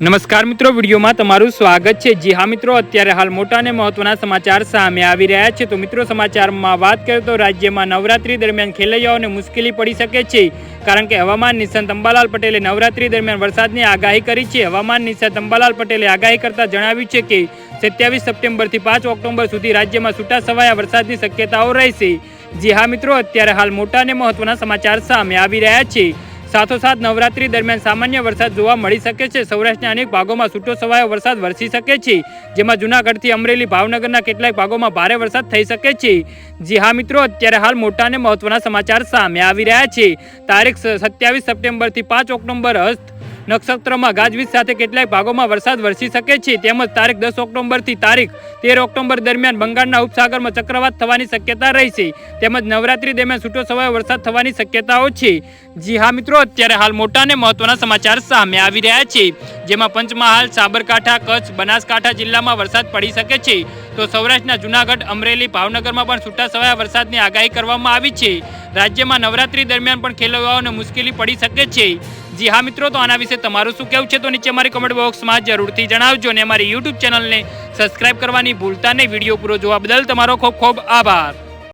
નમસ્કાર મિત્રો, વિડીયોમાં તમારું સ્વાગત છે। જી હા મિત્રો, અત્યારે હાલ મોટા અને મહત્વના સમાચાર સામે આવી રહ્યા છે। તો મિત્રો, સમાચારમાં વાત કરીએ તો રાજ્યમાં નવરાત્રી દરમિયાન ખેલૈયાઓને મુશ્કેલી પડી શકે છે, કારણ કે હવામાન નિષ્ણાત અંબાલાલ પટેલે નવરાત્રી દરમિયાન વરસાદની આગાહી કરી છે। હવામાન નિષ્ણાત અંબાલાલ પટેલે આગાહી કરતા જણાવ્યું છે કે 27 સપ્ટેમ્બરથી 5 ઓક્ટોબર સુધી રાજ્યમાં છૂટાછવાયા વરસાદની શક્યતાઓ રહેશે। જી હા મિત્રો, અત્યારે હાલ મોટા અને મહત્વના સમાચાર સામે આવી રહ્યા છે। સાથોસાથ નવરાત્રી દરમિયાન સામાન્ય વરસાદ જોવા મળી શકે છે। સૌરાષ્ટ્રના અનેક ભાગોમાં છૂટો છવાયો વરસાદ વરસી શકે છે, જેમાં જૂનાગઢથી અમરેલી, ભાવનગરના કેટલાક ભાગોમાં ભારે વરસાદ થઈ શકે છે। જી હા મિત્રો, અત્યારે હાલ મોટા અને મહત્વના સમાચાર સામે આવી રહ્યા છે। તારીખ 27 સપ્ટેમ્બરથી 5 ઓક્ટોબર હસ્ત નક્ષત્રમાં ગાજવીજ સાથે કેટલાક ભાગોમાં વરસાદ વરસી શકે છે। તેમજ તારીખ 10 ઓક્ટોબરથી તારીખ 13 ઓક્ટોબર દરમિયાન બંગાળના ઉપસાગરમાં ચક્રવાત થવાની શક્યતા રહેશે। તેમજ નવરાત્રી દરમિયાન છૂટો છવાયો વરસાદ થવાની શક્યતાઓ છે। જી હા મિત્રો, અત્યારે હાલ મોટા અને મહત્વના સમાચાર સામે આવી રહ્યા છે, જેમાં પંચમહાલ, સાબરકાંઠા, કચ્છ, બનાસકાંઠા જિલ્લામાં વરસાદ પડી શકે છે। તો સૌરાષ્ટ્રના જૂનાગઢ, અમરેલી, ભાવનગરમાં પણ છૂટાછવાયા વરસાદની આગાહી કરવામાં આવી છે। રાજ્યમાં નવરાત્રી દરમિયાન પણ ખેલૈયાઓને મુશ્કેલી પડી શકે છે। જી હા મિત્રો, તો આના વિશે તમારું શું કહેવું છે તો નીચે અમારી કમેન્ટ બોક્સમાં જરૂરથી જણાવજો અને અમારી યુટ્યુબ ચેનલને સબસ્ક્રાઇબ કરવાની ભૂલતા નહીં। વિડીયો પૂરો જોવા બદલ તમારો ખૂબ ખૂબ આભાર।